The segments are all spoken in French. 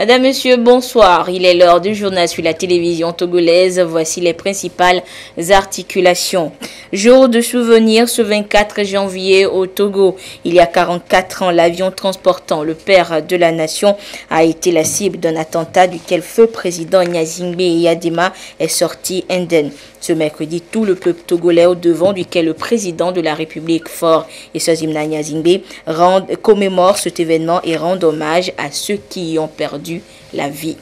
Madame, Monsieur, bonsoir. Il est l'heure du journal sur la télévision togolaise. Voici les principales articulations. Jour de souvenir ce 24 janvier au Togo. Il y a 44 ans, l'avion transportant le père de la nation a été la cible d'un attentat duquel feu président Gnassingbé Eyadema est sorti indemne. Ce mercredi, tout le peuple togolais au devant duquel le président de la République Faure Essozimna Gnassingbé commémore cet événement et rend hommage à ceux qui y ont perdu la vie.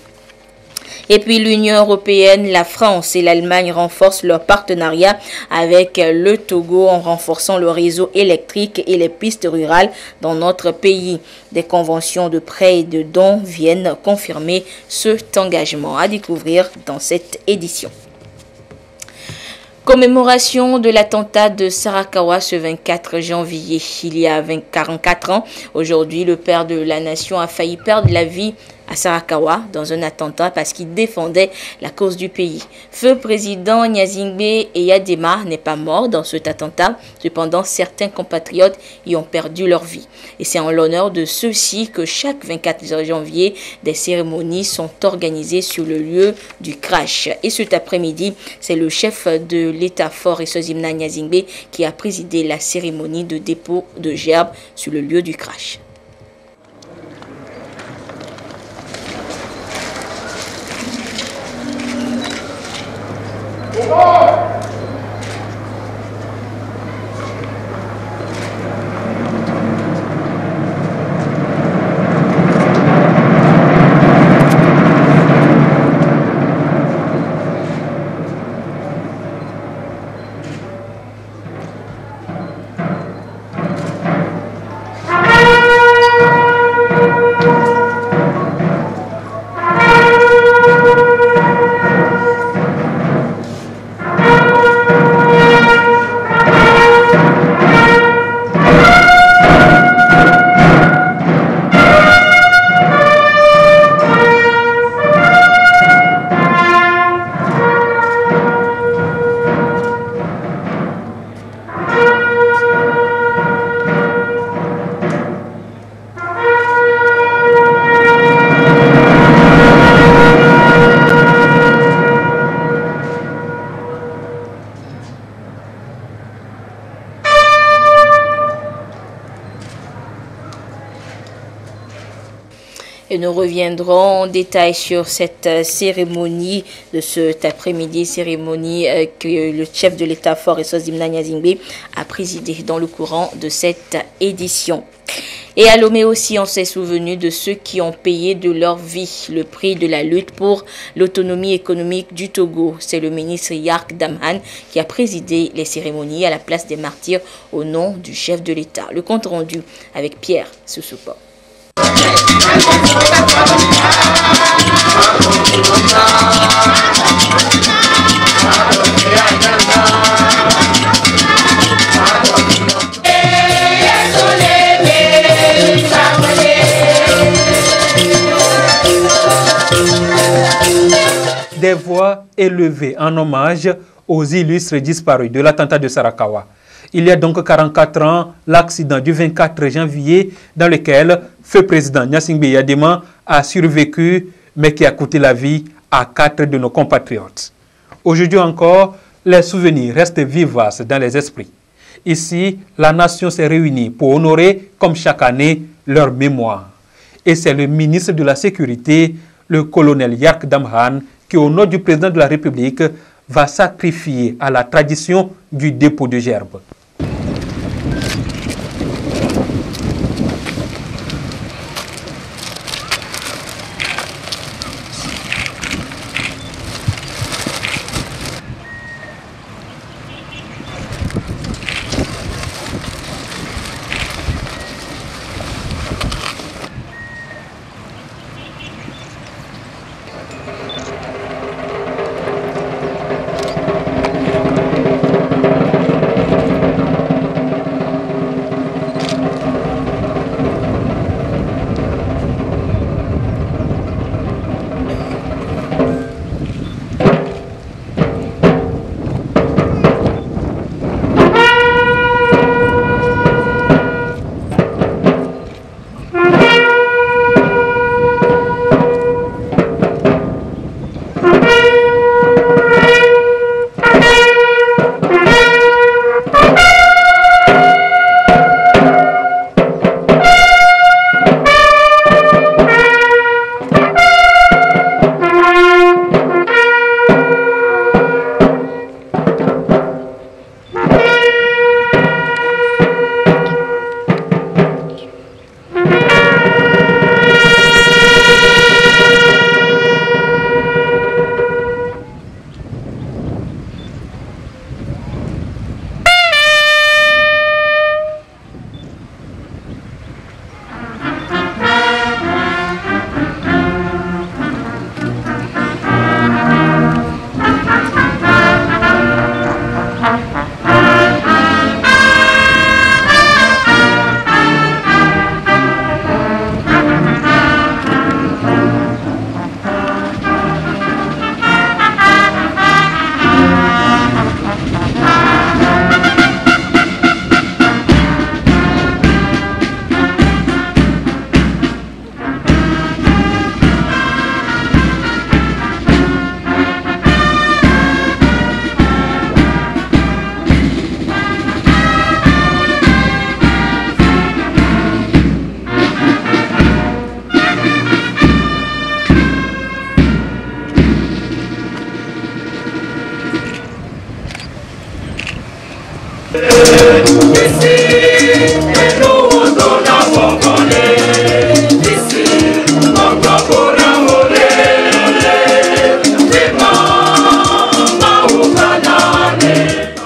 Et puis l'Union européenne, la France et l'Allemagne renforcent leur partenariat avec le Togo en renforçant le réseau électrique et les pistes rurales dans notre pays. Des conventions de prêt et de dons viennent confirmer cet engagement. À découvrir dans cette édition. Commémoration de l'attentat de Sarakawa ce 24 janvier. Il y a 44 ans, aujourd'hui, le père de la nation a failli perdre la vie à Sarakawa dans un attentat parce qu'il défendait la cause du pays. Feu président Gnassingbé Eyadema n'est pas mort dans cet attentat. Cependant, certains compatriotes y ont perdu leur vie. Et c'est en l'honneur de ceux-ci que chaque 24 janvier, des cérémonies sont organisées sur le lieu du crash. Et cet après-midi, c'est le chef de l'État Faure Essozimna Gnassingbé qui a présidé la cérémonie de dépôt de gerbes sur le lieu du crash. Et nous reviendrons en détail sur cette cérémonie de cet après-midi, cérémonie que le chef de l'État Faure Essozimna Gnassingbé a présidé dans le courant de cette édition. Et à Lomé aussi, on s'est souvenu de ceux qui ont payé de leur vie le prix de la lutte pour l'autonomie économique du Togo. C'est le ministre Yark Damhan qui a présidé les cérémonies à la place des martyrs au nom du chef de l'État. Le compte rendu avec Pierre Soussoupa. Des voix élevées en hommage aux illustres disparus de l'attentat de Sarakawa. Il y a donc 44 ans, l'accident du 24 janvier dans lequel feu président Gnassingbé Eyadema a survécu, mais qui a coûté la vie à 4 de nos compatriotes. Aujourd'hui encore, les souvenirs restent vivaces dans les esprits. Ici, la nation s'est réunie pour honorer, comme chaque année, leur mémoire. Et c'est le ministre de la Sécurité, le colonel Yark Damhan, qui, au nom du président de la République, va sacrifier à la tradition du dépôt de gerbes.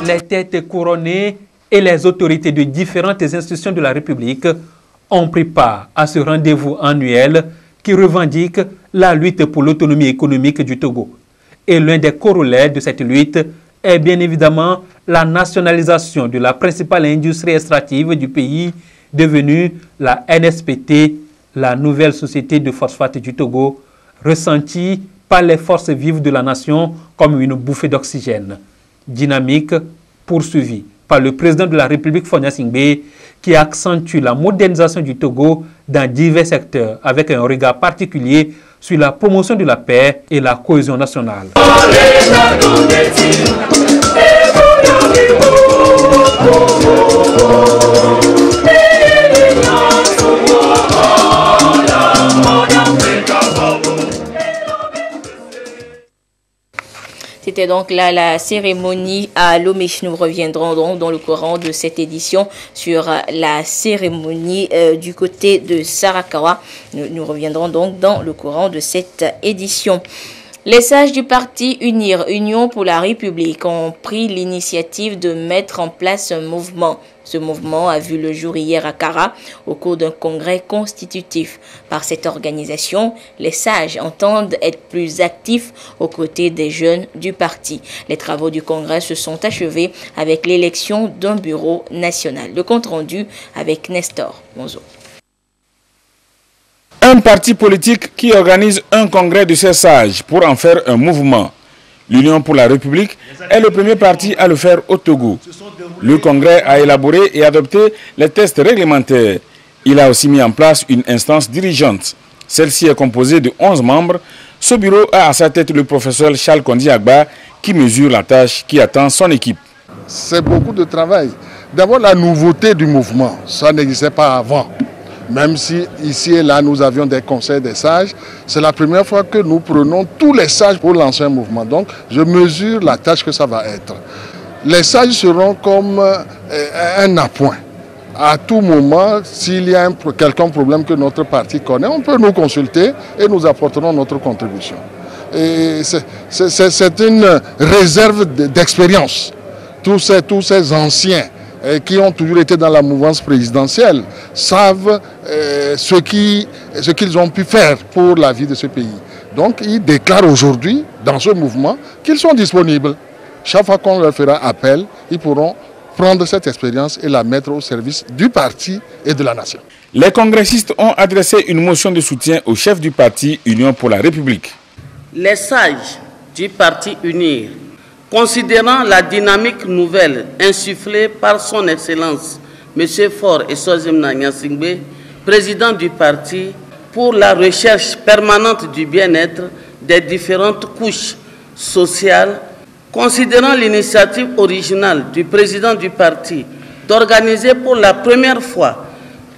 Les têtes couronnées et les autorités de différentes institutions de la République ont pris part à ce rendez-vous annuel qui revendique la lutte pour l'autonomie économique du Togo. Et l'un des corollaires de cette lutte est bien évidemment la nationalisation de la principale industrie extractive du pays, devenue la NSPT, la nouvelle société de phosphate du Togo, ressentie par les forces vives de la nation comme une bouffée d'oxygène. Dynamique poursuivie par le président de la République, Faure Gnassingbé, qui accentue la modernisation du Togo dans divers secteurs avec un regard particulier sur la promotion de la paix et la cohésion nationale. C'était donc là la cérémonie à Lomé. Nous reviendrons donc dans le courant de cette édition sur la cérémonie du côté de Sarakawa. Nous reviendrons donc dans le courant de cette édition. Les sages du parti Union pour la République ont pris l'initiative de mettre en place un mouvement. Ce mouvement a vu le jour hier à Kara au cours d'un congrès constitutif. Par cette organisation, les sages entendent être plus actifs aux côtés des jeunes du parti. Les travaux du congrès se sont achevés avec l'élection d'un bureau national. Le compte rendu avec Nestor Monzo. Un parti politique qui organise un congrès de ses sages pour en faire un mouvement. L'Union pour la République est le premier parti à le faire au Togo. Le congrès a élaboré et adopté les tests réglementaires. Il a aussi mis en place une instance dirigeante. Celle-ci est composée de 11 membres. Ce bureau a à sa tête le professeur Charles Kondi Agba qui mesure la tâche qui attend son équipe. C'est beaucoup de travail. D'abord, la nouveauté du mouvement, ça n'existait pas avant. Même si ici et là nous avions des conseils des sages, c'est la première fois que nous prenons tous les sages pour lancer un mouvement. Donc je mesure la tâche que ça va être. Les sages seront comme un appoint. À tout moment, s'il y a quelqu'un problème que notre parti connaît, on peut nous consulter et nous apporterons notre contribution. Et c'est une réserve d'expérience. Tous ces anciens qui ont toujours été dans la mouvance présidentielle savent ce qu'ils ont pu faire pour la vie de ce pays. Donc ils déclarent aujourd'hui, dans ce mouvement, qu'ils sont disponibles. Chaque fois qu'on leur fera appel, ils pourront prendre cette expérience et la mettre au service du parti et de la nation. Les congressistes ont adressé une motion de soutien au chef du parti Union pour la République. Les sages du parti Unir, considérant la dynamique nouvelle insufflée par son Excellence, M. Faure Gnassingbé, président du parti, pour la recherche permanente du bien-être des différentes couches sociales, considérant l'initiative originale du président du parti d'organiser pour la première fois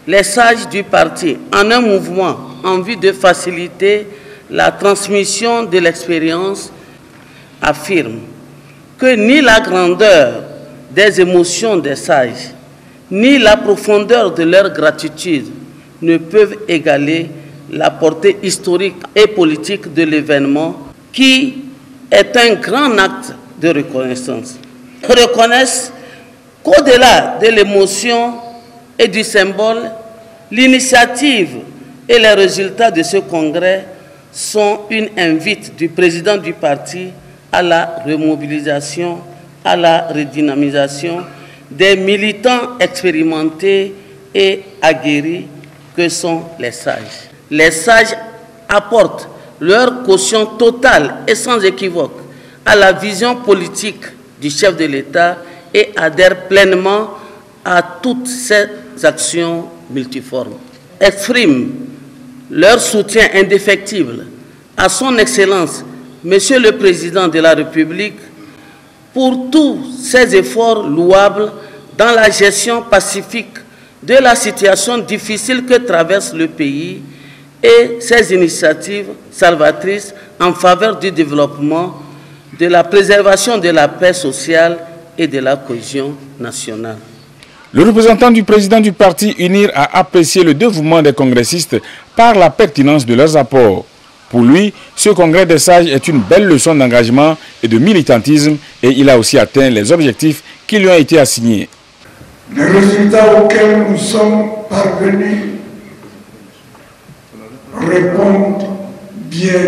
les sages du parti en un mouvement en vue de faciliter la transmission de l'expérience, affirme que ni la grandeur des émotions des sages, ni la profondeur de leur gratitude ne peuvent égaler la portée historique et politique de l'événement qui est un grand acte de reconnaissance. Reconnaissent qu'au-delà de l'émotion et du symbole, l'initiative et les résultats de ce congrès sont une invite du président du parti à la remobilisation, à la redynamisation des militants expérimentés et aguerris que sont les sages. Les sages apportent leur caution totale et sans équivoque à la vision politique du chef de l'État et adhèrent pleinement à toutes ces actions multiformes. Expriment leur soutien indéfectible à son Excellence, Monsieur le Président de la République, pour tous ses efforts louables dans la gestion pacifique de la situation difficile que traverse le pays et ses initiatives salvatrices en faveur du développement, de la préservation de la paix sociale et de la cohésion nationale. Le représentant du président du parti UNIR a apprécié le dévouement des congressistes par la pertinence de leurs apports. Pour lui, ce congrès des sages est une belle leçon d'engagement et de militantisme et il a aussi atteint les objectifs qui lui ont été assignés. Les résultats auxquels nous sommes parvenus répondent bien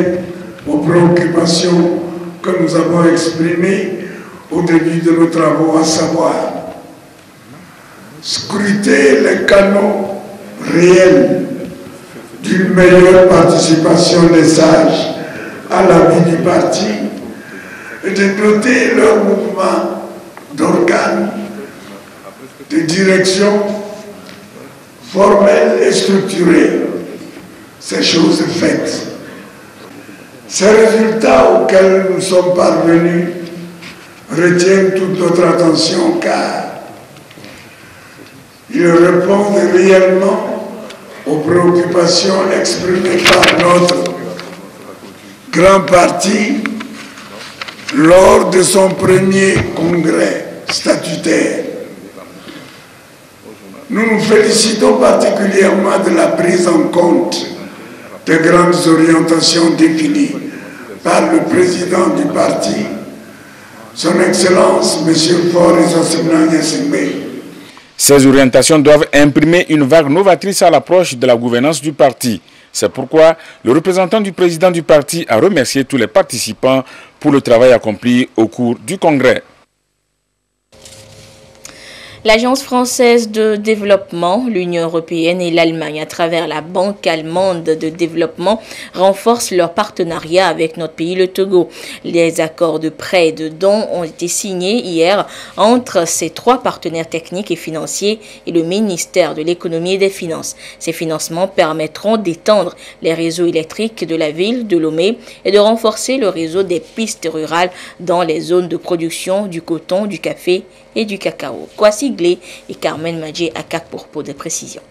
aux préoccupations que nous avons exprimées au début de nos travaux, à savoir scruter les canaux réels d'une meilleure participation des sages à la vie du parti et de doter leur mouvement d'organes de direction formelle et structurée. Ces choses faites. Ces résultats auxquels nous sommes parvenus retiennent toute notre attention car ils répondent réellement aux préoccupations exprimées par notre grand parti lors de son premier congrès statutaire. Nous nous félicitons particulièrement de la prise en compte des grandes orientations définies par le président du parti, son Excellence, M. Faure Essossim Nyassingbe. Ces orientations doivent imprimer une vague novatrice à l'approche de la gouvernance du parti. C'est pourquoi le représentant du président du parti a remercié tous les participants pour le travail accompli au cours du congrès. L'Agence française de développement, l'Union européenne et l'Allemagne, à travers la Banque allemande de développement, renforcent leur partenariat avec notre pays, le Togo. Les accords de prêt et de dons ont été signés hier entre ces trois partenaires techniques et financiers et le ministère de l'économie et des finances. Ces financements permettront d'étendre les réseaux électriques de la ville de Lomé et de renforcer le réseau des pistes rurales dans les zones de production du coton, du café et du cacao. Kwasi Glé et Carmen Madjé à CAC pour des précisions.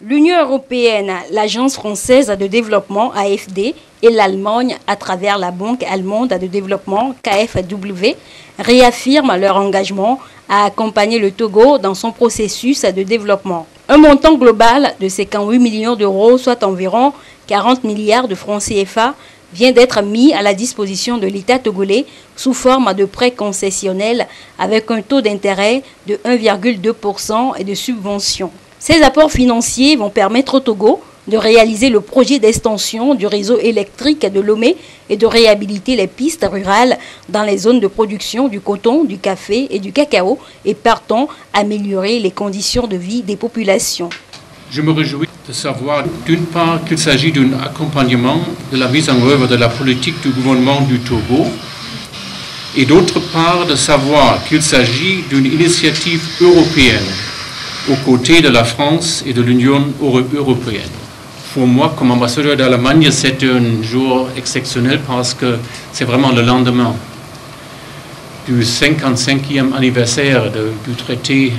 L'Union européenne, l'Agence française de développement AFD et l'Allemagne à travers la Banque allemande de développement KfW réaffirment leur engagement à accompagner le Togo dans son processus de développement. Un montant global de 58 millions d'euros, soit environ 40 milliards de francs CFA, vient d'être mis à la disposition de l'État togolais sous forme de prêts concessionnels avec un taux d'intérêt de 1,2% et de subventions. Ces apports financiers vont permettre au Togo de réaliser le projet d'extension du réseau électrique de Lomé et de réhabiliter les pistes rurales dans les zones de production du coton, du café et du cacao et partant améliorer les conditions de vie des populations. Je me réjouis de savoir d'une part qu'il s'agit d'un accompagnement de la mise en œuvre de la politique du gouvernement du Togo et d'autre part de savoir qu'il s'agit d'une initiative européenne aux côtés de la France et de l'Union européenne. Pour moi, comme ambassadeur d'Allemagne, c'est un jour exceptionnel parce que c'est vraiment le lendemain du 55e anniversaire du traité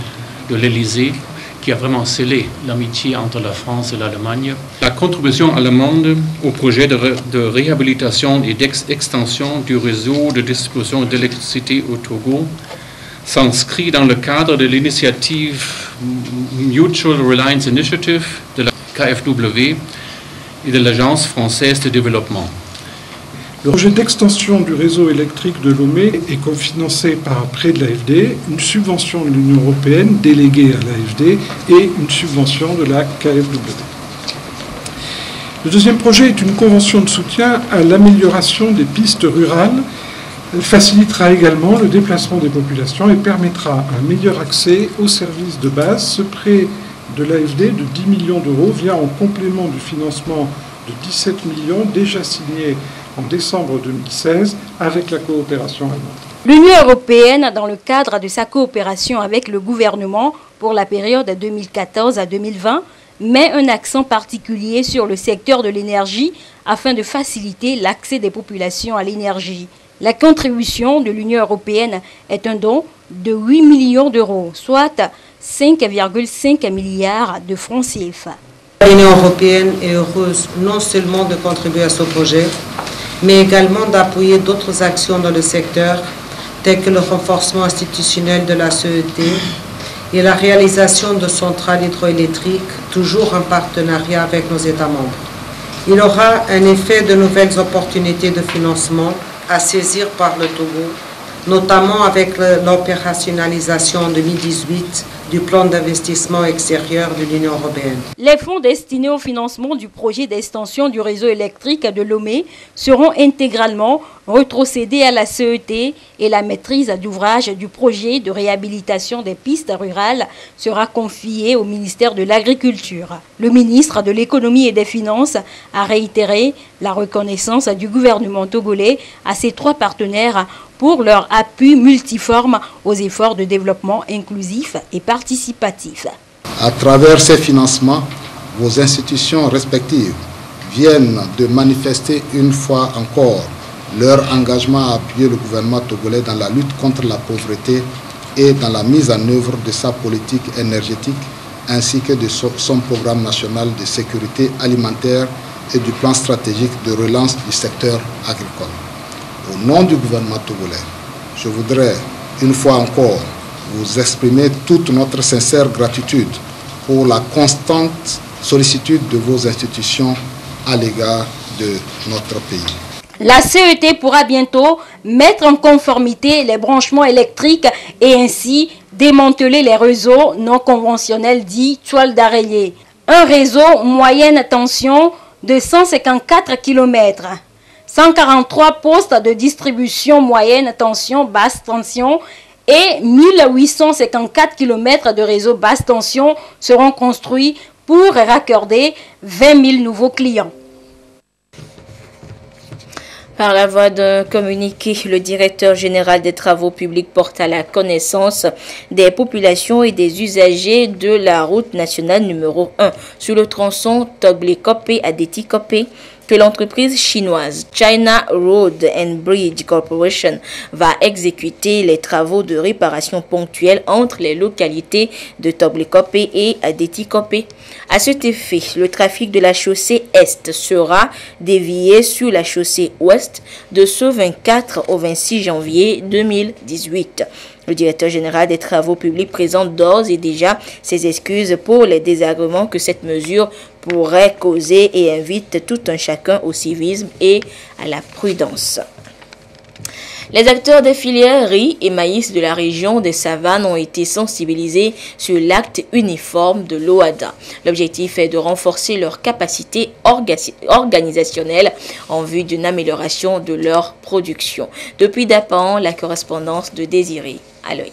de l'Élysée qui a vraiment scellé l'amitié entre la France et l'Allemagne. La contribution allemande au projet de réhabilitation et d'extension du réseau de distribution d'électricité au Togo s'inscrit dans le cadre de l'initiative Mutual Reliance Initiative de la KfW et de l'Agence française de développement. Le projet d'extension du réseau électrique de Lomé est cofinancé par un prêt de l'AFD, une subvention de l'Union européenne déléguée à l'AFD et une subvention de la KfW. Le deuxième projet est une convention de soutien à l'amélioration des pistes rurales. Elle facilitera également le déplacement des populations et permettra un meilleur accès aux services de base. Ce prêt de l'AFD de 10 millions d'euros vient en complément du financement de 17 millions déjà signé en décembre 2016 avec la coopération allemande. L'Union européenne, dans le cadre de sa coopération avec le gouvernement pour la période 2014 à 2020, met un accent particulier sur le secteur de l'énergie afin de faciliter l'accès des populations à l'énergie. La contribution de l'Union européenne est un don de 8 millions d'euros, soit 5,5 milliards de francs CFA. L'Union européenne est heureuse non seulement de contribuer à ce projet, mais également d'appuyer d'autres actions dans le secteur, tels que le renforcement institutionnel de la CET et la réalisation de centrales hydroélectriques, toujours en partenariat avec nos États membres. Il aura en effet de nouvelles opportunités de financement à saisir par le Togo, notamment avec l'opérationnalisation en 2018 du plan d'investissement extérieur de l'Union européenne. Les fonds destinés au financement du projet d'extension du réseau électrique de Lomé seront intégralement retrocédés à la CET et la maîtrise d'ouvrage du projet de réhabilitation des pistes rurales sera confiée au ministère de l'Agriculture. Le ministre de l'Économie et des Finances a réitéré la reconnaissance du gouvernement togolais à ses 3 partenaires pour leur appui multiforme aux efforts de développement inclusif et participatif. À travers ces financements, vos institutions respectives viennent de manifester une fois encore leur engagement à appuyer le gouvernement togolais dans la lutte contre la pauvreté et dans la mise en œuvre de sa politique énergétique ainsi que de son programme national de sécurité alimentaire et du plan stratégique de relance du secteur agricole. Au nom du gouvernement togolais, je voudrais une fois encore vous exprimer toute notre sincère gratitude pour la constante sollicitude de vos institutions à l'égard de notre pays. La CET pourra bientôt mettre en conformité les branchements électriques et ainsi démanteler les réseaux non conventionnels dits toiles d'araignée. Un réseau moyenne tension de 154 km. 143 postes de distribution moyenne tension, basse tension et 1854 km de réseau basse tension seront construits pour raccorder 20 000 nouveaux clients. Par la voie d'un communiqué, le directeur général des travaux publics porte à la connaissance des populations et des usagers de la route nationale numéro 1 sur le tronçon Togli-Kopé à Déti-Kopé que l'entreprise chinoise China Road and Bridge Corporation va exécuter les travaux de réparation ponctuelle entre les localités de Togli-Kopé et Déti-Kopé. À cet effet, le trafic de la chaussée Est sera dévié sur la chaussée Ouest de ce 24 au 26 janvier 2018. Le directeur général des travaux publics présente d'ores et déjà ses excuses pour les désagréments que cette mesure pourrait causer et invite tout un chacun au civisme et à la prudence. Les acteurs des filières riz et maïs de la région des Savanes ont été sensibilisés sur l'acte uniforme de l'OADA. L'objectif est de renforcer leur capacité organisationnelle en vue d'une amélioration de leur production. Depuis Dapan, la correspondance de Désiré Aloy.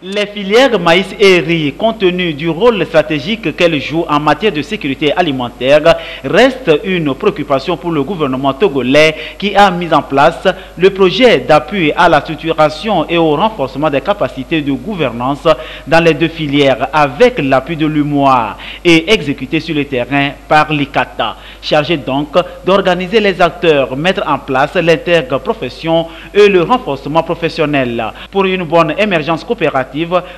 Les filières maïs et riz, compte tenu du rôle stratégique qu'elles jouent en matière de sécurité alimentaire, restent une préoccupation pour le gouvernement togolais qui a mis en place le projet d'appui à la structuration et au renforcement des capacités de gouvernance dans les 2 filières avec l'appui de l'UMOA et exécuté sur le terrain par l'ICATA. Chargé donc d'organiser les acteurs, mettre en place l'interprofession et le renforcement professionnel pour une bonne émergence coopérative.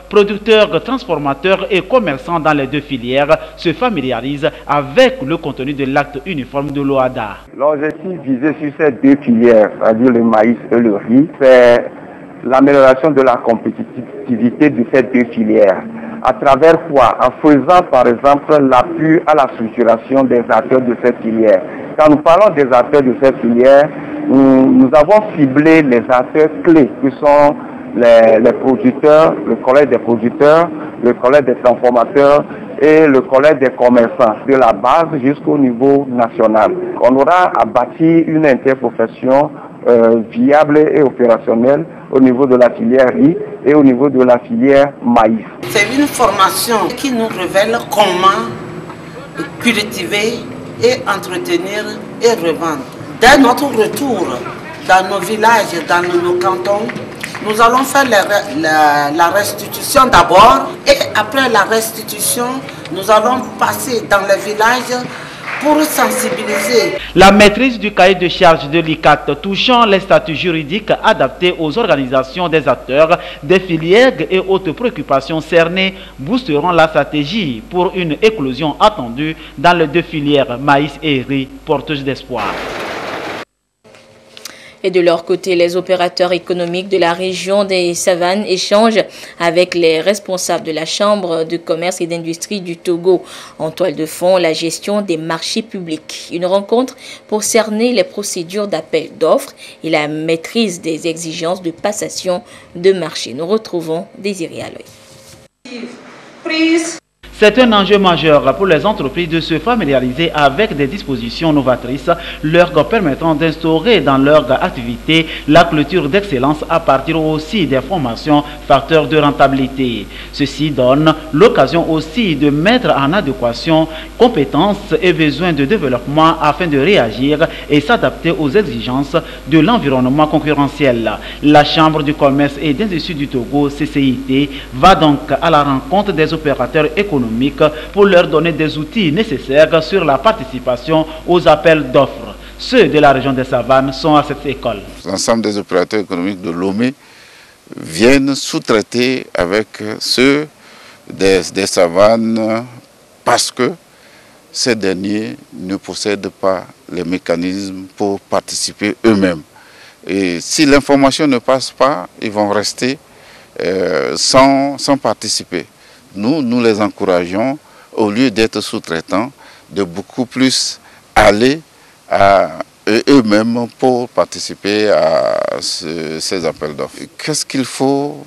Producteurs, transformateurs et commerçants dans les 2 filières se familiarisent avec le contenu de l'acte uniforme de l'OADA. L'objectif visé sur ces 2 filières, c'est-à-dire le maïs et le riz, c'est l'amélioration de la compétitivité de ces 2 filières. À travers quoi? En faisant par exemple l'appui à la structuration des acteurs de cette filière. Quand nous parlons des acteurs de cette filière, nous avons ciblé les acteurs clés qui sont les producteurs, le collège des producteurs, le collège des transformateurs et le collège des commerçants, de la base jusqu'au niveau national. On aura à bâtir une interprofession viable et opérationnelle au niveau de la filière riz et au niveau de la filière maïs. C'est une formation qui nous révèle comment cultiver et entretenir et revendre. Dès notre retour dans nos villages, dans nos cantons, nous allons faire la restitution d'abord et après la restitution, nous allons passer dans les villages pour sensibiliser. La maîtrise du cahier de charge de l'ICAT touchant les statuts juridiques adaptés aux organisations des acteurs, des filières et autres préoccupations cernées boosteront la stratégie pour une éclosion attendue dans les 2 filières maïs et riz porteuses d'espoir. Et de leur côté, les opérateurs économiques de la région des Savanes échangent avec les responsables de la Chambre de commerce et d'industrie du Togo. En toile de fond, la gestion des marchés publics. Une rencontre pour cerner les procédures d'appel d'offres et la maîtrise des exigences de passation de marché. Nous retrouvons Désiré Aloy. C'est un enjeu majeur pour les entreprises de se familiariser avec des dispositions novatrices leur permettant d'instaurer dans leur activité la clôture d'excellence à partir aussi des formations facteurs de rentabilité. Ceci donne l'occasion aussi de mettre en adéquation compétences et besoins de développement afin de réagir et s'adapter aux exigences de l'environnement concurrentiel. La Chambre du commerce et d'industrie du Togo, CCIT, va donc à la rencontre des opérateurs économiques pour leur donner des outils nécessaires sur la participation aux appels d'offres. Ceux de la région des Savanes sont à cette école. L'ensemble des opérateurs économiques de Lomé viennent sous-traiter avec ceux des Savanes parce que ces derniers ne possèdent pas les mécanismes pour participer eux-mêmes. Et si l'information ne passe pas, ils vont rester sans participer. Nous les encourageons, au lieu d'être sous-traitants, de beaucoup plus aller à eux-mêmes pour participer à ces appels d'offres. Qu'est-ce qu'il faut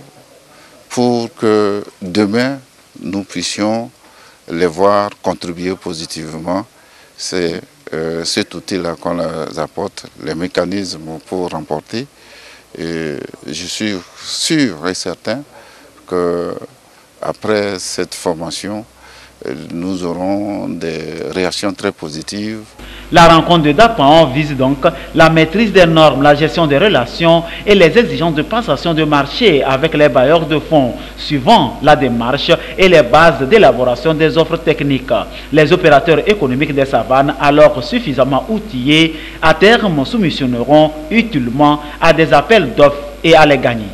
pour que demain, nous puissions les voir contribuer positivement? C'est cet outil-là qu'on leur apporte, les mécanismes pour remporter. Et je suis sûr et certain que après cette formation, nous aurons des réactions très positives. La rencontre de DAPAN vise donc la maîtrise des normes, la gestion des relations et les exigences de passation de marché avec les bailleurs de fonds, suivant la démarche et les bases d'élaboration des offres techniques. Les opérateurs économiques des Savanes, alors suffisamment outillés, à terme soumissionneront utilement à des appels d'offres et à les gagner.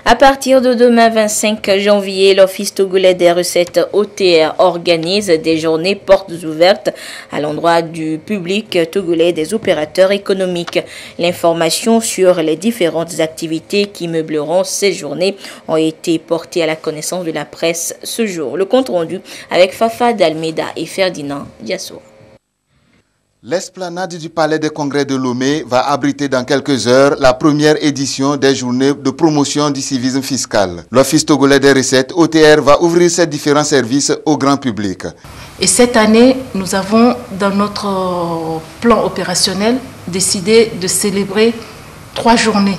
À partir de demain 25 janvier, l'Office togolais des recettes OTR organise des journées portes ouvertes à l'endroit du public togolais des opérateurs économiques. L'information sur les différentes activités qui meubleront ces journées ont été portées à la connaissance de la presse ce jour. Le compte rendu avec Fafa Dalmeda et Ferdinand Diasso. L'esplanade du Palais des Congrès de Lomé va abriter dans quelques heures la première édition des journées de promotion du civisme fiscal. L'Office togolais des recettes, OTR, va ouvrir ses différents services au grand public. Et cette année, nous avons dans notre plan opérationnel décidé de célébrer 3 journées.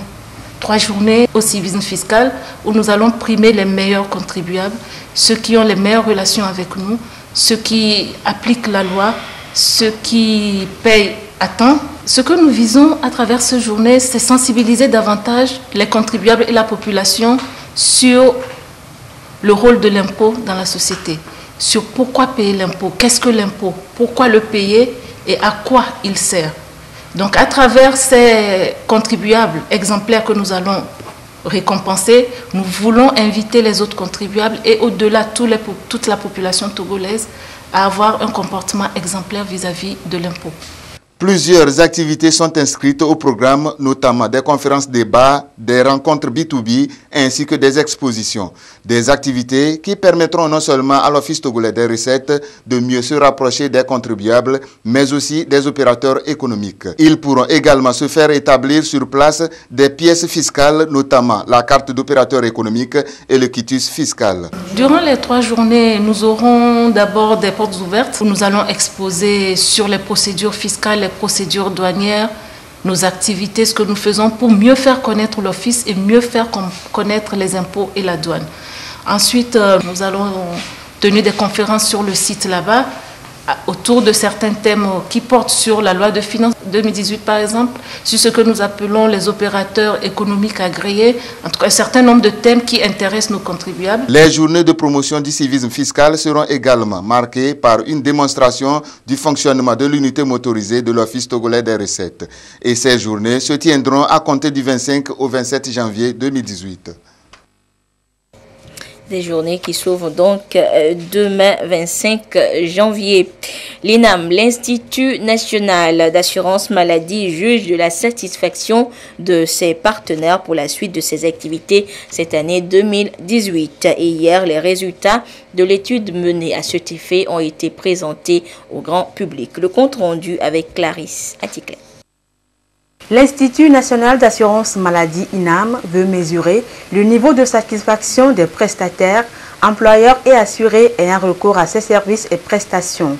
3 journées au civisme fiscal où nous allons primer les meilleurs contribuables, ceux qui ont les meilleures relations avec nous, ceux qui appliquent la loi, ceux qui payent à temps. Ce que nous visons à travers cette journée, c'est sensibiliser davantage les contribuables et la population sur le rôle de l'impôt dans la société, sur pourquoi payer l'impôt, qu'est-ce que l'impôt, pourquoi le payer et à quoi il sert. Donc à travers ces contribuables exemplaires que nous allons récompenser, nous voulons inviter les autres contribuables et au-delà toute la population togolaise à avoir un comportement exemplaire vis-à-vis de l'impôt. Plusieurs activités sont inscrites au programme, notamment des conférences débats, des rencontres B2B ainsi que des expositions. Des activités qui permettront non seulement à l'Office togolais des recettes de mieux se rapprocher des contribuables, mais aussi des opérateurs économiques. Ils pourront également se faire établir sur place des pièces fiscales, notamment la carte d'opérateur économique et le quitus fiscal. Durant les 3 journées, nous aurons d'abord des portes ouvertes où nous allons exposer sur les procédures fiscales, les procédures douanières, nos activités, ce que nous faisons pour mieux faire connaître l'office et mieux faire connaître les impôts et la douane. Ensuite, nous allons tenir des conférences sur le site là-bas autour de certains thèmes qui portent sur la loi de finances 2018 par exemple, sur ce que nous appelons les opérateurs économiques agréés, en tout cas un certain nombre de thèmes qui intéressent nos contribuables. Les journées de promotion du civisme fiscal seront également marquées par une démonstration du fonctionnement de l'unité motorisée de l'Office togolais des recettes. Et ces journées se tiendront à compter du 25 au 27 janvier 2018. Des journées qui s'ouvrent donc demain 25 janvier. L'INAM, l'Institut national d'assurance maladie, juge de la satisfaction de ses partenaires pour la suite de ses activités cette année 2018. Et hier, les résultats de l'étude menée à cet effet ont été présentés au grand public. Le compte rendu avec Clarisse Atiklet. L'Institut national d'assurance maladie INAM veut mesurer le niveau de satisfaction des prestataires, employeurs et assurés ayant recours à ces services et prestations.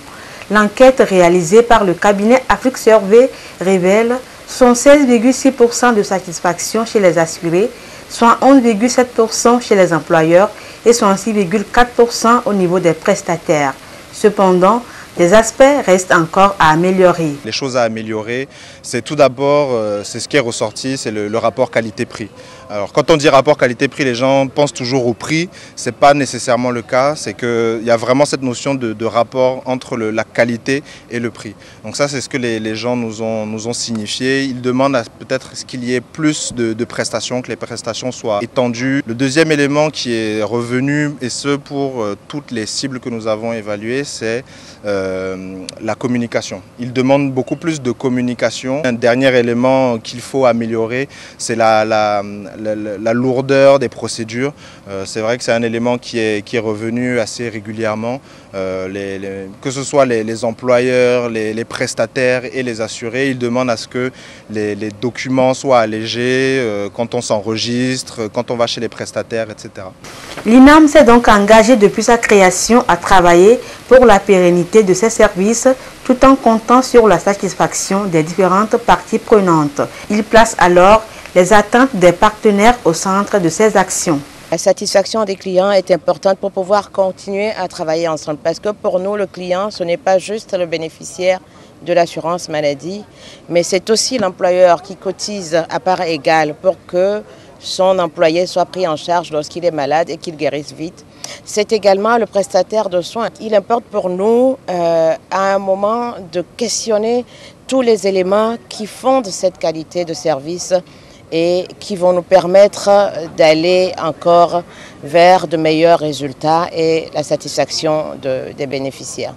L'enquête réalisée par le cabinet Afrique Survey révèle 16,6% de satisfaction chez les assurés, soit 11,7% chez les employeurs et 66,4% au niveau des prestataires. Cependant, des aspects restent encore à améliorer. Les choses à améliorer, c'est tout d'abord, c'est ce qui est ressorti, c'est le rapport qualité-prix. Alors quand on dit rapport qualité-prix, les gens pensent toujours au prix. Ce n'est pas nécessairement le cas, c'est qu'il y a vraiment cette notion de rapport entre la qualité et le prix. Donc ça, c'est ce que les gens nous ont signifié. Ils demandent peut-être qu'il y ait plus de prestations, que les prestations soient étendues. Le deuxième élément qui est revenu, et ce pour toutes les cibles que nous avons évaluées, c'est la communication. Ils demandent beaucoup plus de communication. Un dernier élément qu'il faut améliorer, c'est la lourdeur des procédures. C'est vrai que c'est un élément qui est revenu assez régulièrement. Que ce soit les employeurs, les prestataires et les assurés, ils demandent à ce que les documents soient allégés quand on s'enregistre, quand on va chez les prestataires, etc. L'INAM s'est donc engagé depuis sa création à travailler pour la pérennité de ces services tout en comptant sur la satisfaction des différentes parties prenantes. Il place alors les attentes des partenaires au centre de ces actions. La satisfaction des clients est importante pour pouvoir continuer à travailler ensemble parce que pour nous, le client, ce n'est pas juste le bénéficiaire de l'assurance maladie, mais c'est aussi l'employeur qui cotise à part égale pour que son employé soit pris en charge lorsqu'il est malade et qu'il guérisse vite. C'est également le prestataire de soins. Il importe pour nous, à un moment, de questionner tous les éléments qui fondent cette qualité de service et qui vont nous permettre d'aller encore vers de meilleurs résultats et la satisfaction des bénéficiaires.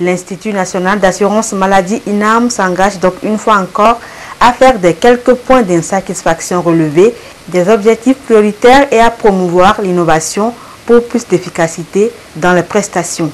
L'Institut national d'assurance maladie INAM s'engage donc une fois encore à faire des quelques points d'insatisfaction relevés, des objectifs prioritaires et à promouvoir l'innovation pour plus d'efficacité dans les prestations.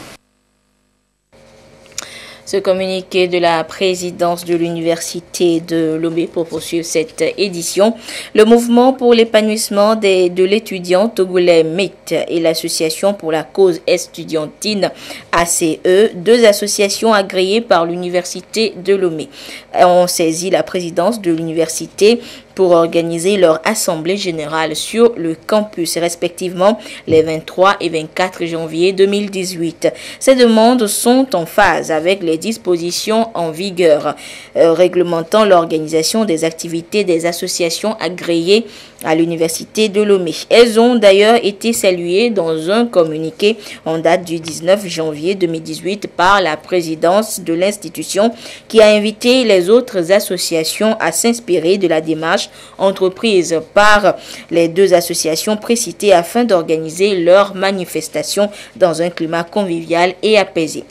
Ce communiqué de la présidence de l'Université de Lomé pour poursuivre cette édition. Le mouvement pour l'épanouissement de l'étudiant togolais MET et l'Association pour la cause estudiantine ACE, deux associations agréées par l'Université de Lomé, ont saisi la présidence de l'université pour organiser leur assemblée générale sur le campus, respectivement les 23 et 24 janvier 2018. Ces demandes sont en phase avec les dispositions en vigueur réglementant l'organisation des activités des associations agréées à l'Université de Lomé. Elles ont d'ailleurs été saluées dans un communiqué en date du 19 janvier 2018 par la présidence de l'institution qui a invité les autres associations à s'inspirer de la démarche entreprise par les deux associations précitées afin d'organiser leurs manifestations dans un climat convivial et apaisé.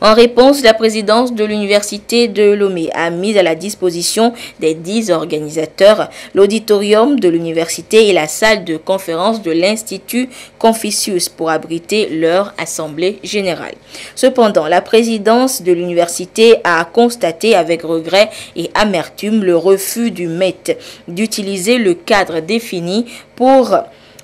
En réponse, la présidence de l'Université de Lomé a mis à la disposition des 10 organisateurs l'auditorium de l'université et la salle de conférence de l'Institut Confucius pour abriter leur assemblée générale. Cependant, la présidence de l'université a constaté avec regret et amertume le refus du MET d'utiliser le cadre défini pour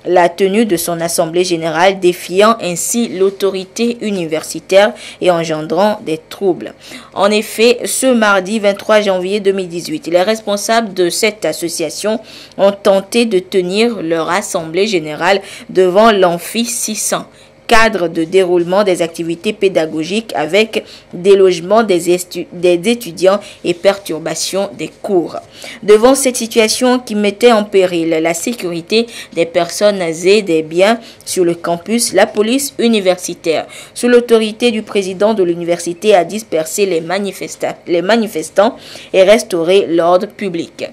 la tenue de son assemblée générale, défiant ainsi l'autorité universitaire et engendrant des troubles. En effet, ce mardi 23 janvier 2018, les responsables de cette association ont tenté de tenir leur assemblée générale devant l'amphi 600. Cadre de déroulement des activités pédagogiques avec délogement des étudiants et perturbation des cours. Devant cette situation qui mettait en péril la sécurité des personnes et des biens sur le campus, la police universitaire, sous l'autorité du président de l'université, a dispersé les manifestants et restauré l'ordre public.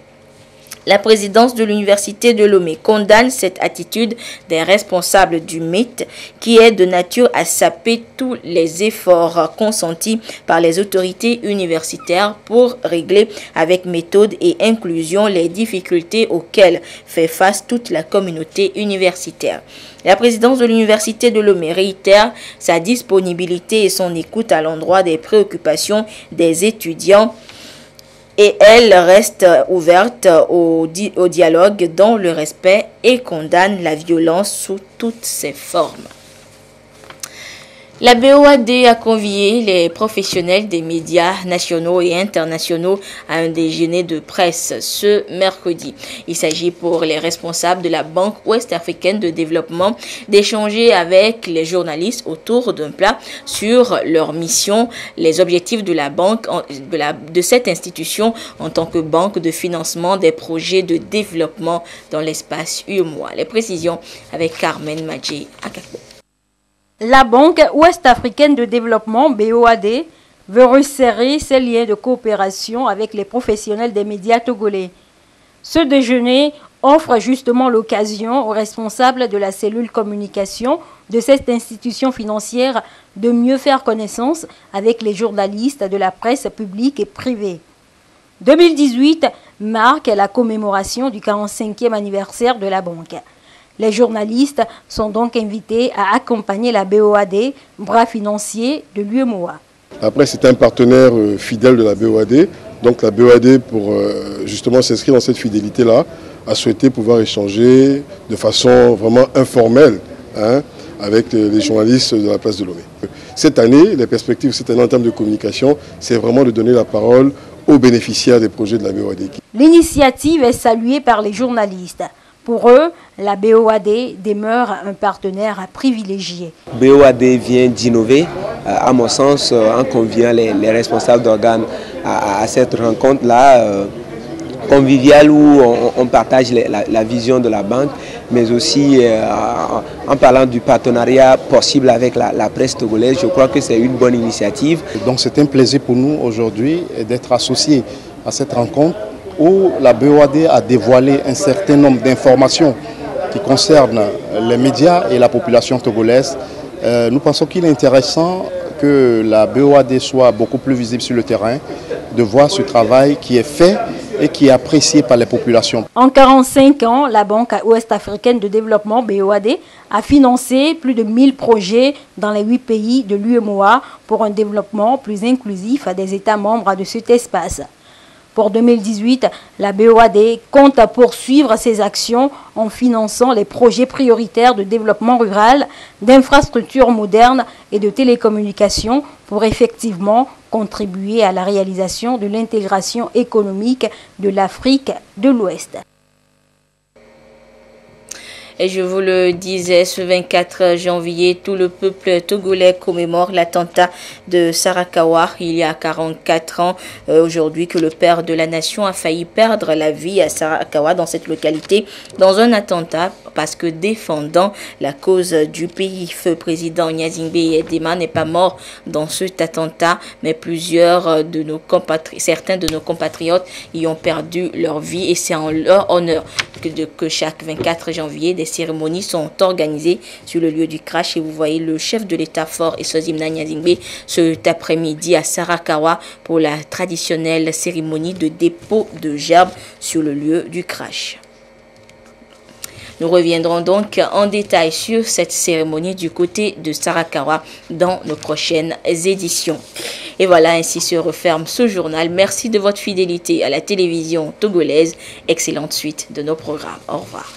La présidence de l'Université de Lomé condamne cette attitude des responsables du MIT qui est de nature à saper tous les efforts consentis par les autorités universitaires pour régler avec méthode et inclusion les difficultés auxquelles fait face toute la communauté universitaire. La présidence de l'Université de Lomé réitère sa disponibilité et son écoute à l'endroit des préoccupations des étudiants. Et elle reste ouverte au dialogue dans le respect et condamne la violence sous toutes ses formes. La BOAD a convié les professionnels des médias nationaux et internationaux à un déjeuner de presse ce mercredi. Il s'agit pour les responsables de la Banque ouest-africaine de développement d'échanger avec les journalistes autour d'un plat sur leur mission, les objectifs de la banque, de cette institution en tant que banque de financement des projets de développement dans l'espace UEMOA. Les précisions avec Carmen Madjé Akakbo. La Banque ouest-africaine de développement, BOAD, veut resserrer ses liens de coopération avec les professionnels des médias togolais. Ce déjeuner offre justement l'occasion aux responsables de la cellule communication de cette institution financière de mieux faire connaissance avec les journalistes de la presse publique et privée. 2018 marque la commémoration du 45e anniversaire de la banque. Les journalistes sont donc invités à accompagner la BOAD, bras financier de l'UEMOA. La presse est un partenaire fidèle de la BOAD. Donc la BOAD, pour justement s'inscrire dans cette fidélité-là, a souhaité pouvoir échanger de façon vraiment informelle avec les journalistes de la place de Lomé. Cette année, les perspectives cette année en termes de communication, c'est vraiment de donner la parole aux bénéficiaires des projets de la BOAD. L'initiative est saluée par les journalistes. Pour eux, la BOAD demeure un partenaire privilégié. BOAD vient d'innover, à mon sens, en conviant les responsables d'organes à cette rencontre-là conviviale où on partage la vision de la banque, mais aussi en parlant du partenariat possible avec la presse togolaise. Je crois que c'est une bonne initiative. Donc c'est un plaisir pour nous aujourd'hui d'être associés à cette rencontre où la BOAD a dévoilé un certain nombre d'informations qui concernent les médias et la population togolaise. Nous pensons qu'il est intéressant que la BOAD soit beaucoup plus visible sur le terrain, de voir ce travail qui est fait et qui est apprécié par les populations. En 45 ans, la Banque ouest-africaine de développement, BOAD, a financé plus de 1000 projets dans les 8 pays de l'UEMOA pour un développement plus inclusif des États membres de cet espace. Pour 2018, la BOAD compte poursuivre ses actions en finançant les projets prioritaires de développement rural, d'infrastructures modernes et de télécommunications pour effectivement contribuer à la réalisation de l'intégration économique de l'Afrique de l'Ouest. Et je vous le disais, ce 24 janvier, tout le peuple togolais commémore l'attentat de Sarakawa il y a 44 ans. Aujourd'hui que le père de la nation a failli perdre la vie à Sarakawa dans cette localité dans un attentat parce que défendant la cause du pays. Feu président Nyazingbe Yedema n'est pas mort dans cet attentat, mais certains de nos compatriotes y ont perdu leur vie et c'est en leur honneur que chaque 24 janvier, des cérémonies sont organisées sur le lieu du crash et vous voyez le chef de l'État fort et Sozimna Nyazingbe cet après-midi à Sarakawa pour la traditionnelle cérémonie de dépôt de gerbes sur le lieu du crash. Nous reviendrons donc en détail sur cette cérémonie du côté de Sarakawa dans nos prochaines éditions. Et voilà, ainsi se referme ce journal. Merci de votre fidélité à la télévision togolaise. Excellente suite de nos programmes. Au revoir.